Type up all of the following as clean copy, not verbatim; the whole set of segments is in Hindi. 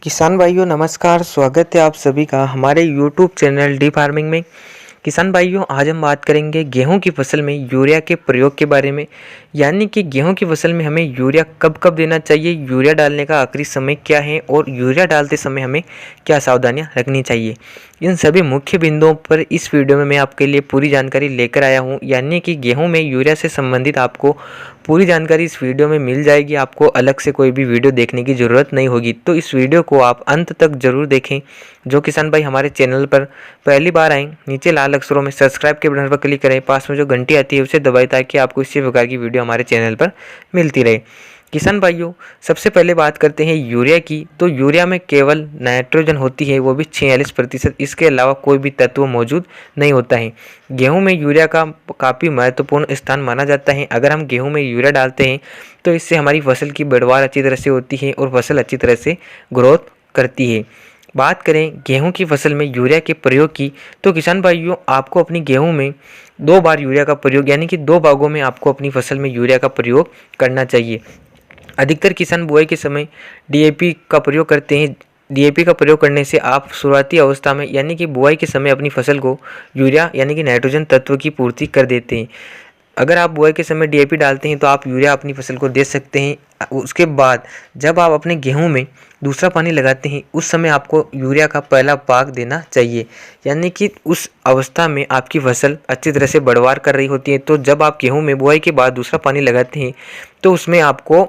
किसान भाइयों नमस्कार। स्वागत है आप सभी का हमारे यूट्यूब चैनल डी फार्मिंग में। किसान भाइयों आज हम बात करेंगे गेहूं की फसल में यूरिया के प्रयोग के बारे में, यानी कि गेहूं की फसल में हमें यूरिया कब कब देना चाहिए, यूरिया डालने का आखिरी समय क्या है और यूरिया डालते समय हमें क्या सावधानियां रखनी चाहिए। इन सभी मुख्य बिंदुओं पर इस वीडियो में मैं आपके लिए पूरी जानकारी लेकर आया हूं, यानी कि गेहूं में यूरिया से संबंधित आपको पूरी जानकारी इस वीडियो में मिल जाएगी। आपको अलग से कोई भी वीडियो देखने की ज़रूरत नहीं होगी, तो इस वीडियो को आप अंत तक ज़रूर देखें। जो किसान भाई हमारे चैनल पर पहली बार आएँ, नीचे लाल अक्षरों में सब्सक्राइब के बटन पर क्लिक करें, पास में जो घंटी आती है उसे दबाएं ताकि आपको इसी प्रकार की वीडियो हमारे चैनल पर मिलती रहे। किसान भाइयों सबसे पहले बात करते हैं यूरिया की। तो यूरिया में केवल नाइट्रोजन होती है, वो भी 46%। इसके अलावा कोई भी तत्व मौजूद नहीं होता है। गेहूं में यूरिया का काफ़ी महत्वपूर्ण स्थान माना जाता है। अगर हम गेहूं में यूरिया डालते हैं तो इससे हमारी फसल की पैदावार अच्छी तरह से होती है और फसल अच्छी तरह से ग्रोथ करती है। बात करें गेहूं की फसल में यूरिया के प्रयोग की, तो किसान भाइयों आपको अपनी गेहूं में 2 बार यूरिया का प्रयोग, यानी कि 2 भागों में आपको अपनी फसल में यूरिया का प्रयोग करना चाहिए। अधिकतर किसान बुआई के समय डीएपी का प्रयोग करते हैं। डीएपी का प्रयोग करने से आप शुरुआती अवस्था में यानी कि बुआई के समय अपनी फसल को यूरिया यानी कि नाइट्रोजन तत्व की पूर्ति कर देते हैं। अगर आप बुआई के समय डीएपी डालते हैं तो आप यूरिया अपनी फसल को दे सकते हैं। उसके बाद जब आप अपने गेहूं में दूसरा पानी लगाते हैं उस समय आपको यूरिया का पहला भाग देना चाहिए, यानी कि उस अवस्था में आपकी फसल अच्छी तरह से बढ़वार कर रही होती है। तो जब आप गेहूं में बुआई के बाद दूसरा पानी लगाते हैं तो उसमें आपको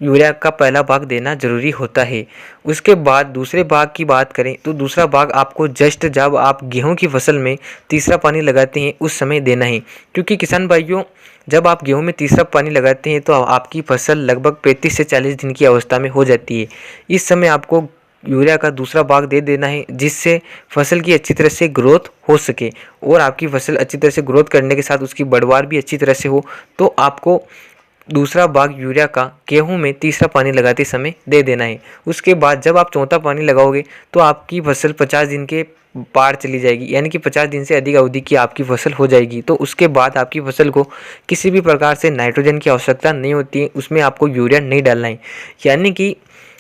यूरिया का पहला भाग देना जरूरी होता है। उसके बाद दूसरे भाग की बात करें तो दूसरा भाग आपको जस्ट जब आप गेहूं की फसल में तीसरा पानी लगाते हैं उस समय देना है, क्योंकि किसान भाइयों जब आप गेहूं में तीसरा पानी लगाते हैं तो आपकी फसल लगभग 35 से 40 दिन की अवस्था में हो जाती है। इस समय आपको यूरिया का दूसरा भाग दे देना है, जिससे फसल की अच्छी तरह से ग्रोथ हो सके और आपकी फसल अच्छी तरह से ग्रोथ करने के साथ उसकी बढ़वार भी अच्छी तरह से हो। तो आपको दूसरा भाग यूरिया का गेहूं में तीसरा पानी लगाते समय दे देना है। उसके बाद जब आप चौथा पानी लगाओगे तो आपकी फसल 50 दिन के पार चली जाएगी, यानी कि 50 दिन से अधिक अवधि की आपकी फसल हो जाएगी। तो उसके बाद आपकी फसल को किसी भी प्रकार से नाइट्रोजन की आवश्यकता नहीं होती है, उसमें आपको यूरिया नहीं डालना है। यानी कि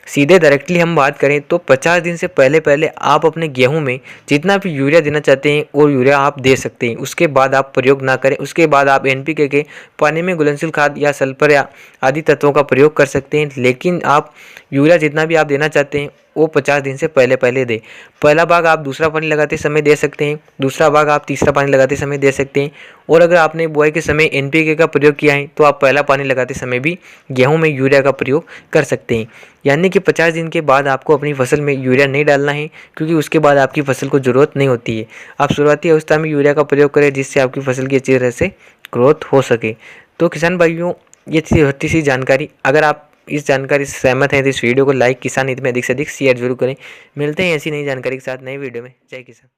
सीधे डायरेक्टली हम बात करें तो 50 दिन से पहले पहले आप अपने गेहूं में जितना भी यूरिया देना चाहते हैं वो यूरिया आप दे सकते हैं। उसके बाद आप प्रयोग ना करें। उसके बाद आप एनपीके के पानी में घुलनशील खाद या सल्फर या आदि तत्वों का प्रयोग कर सकते हैं, लेकिन आप यूरिया जितना भी आप देना चाहते हैं वो 50 दिन से पहले पहले दें। पहला भाग आप दूसरा पानी लगाते समय दे सकते हैं, दूसरा भाग आप तीसरा पानी लगाते समय दे सकते हैं। और अगर आपने बुआई के समय एनपीके का प्रयोग किया है तो आप पहला पानी लगाते समय भी गेहूं में यूरिया का प्रयोग कर सकते हैं। यानी कि 50 दिन के बाद आपको अपनी फसल में यूरिया नहीं डालना है, क्योंकि उसके बाद आपकी फसल को ज़रूरत नहीं होती है। आप शुरुआती अवस्था में यूरिया का प्रयोग करें जिससे आपकी फसल की अच्छी तरह से ग्रोथ हो सके। तो किसान भाइयों ये थी छोटी सी जानकारी। अगर आप इस जानकारी से सहमत हैं तो इस वीडियो को लाइक, किसान हित में अधिक से अधिक शेयर जरूर करें। मिलते हैं ऐसी नई जानकारी के साथ नई वीडियो में। जय किसान।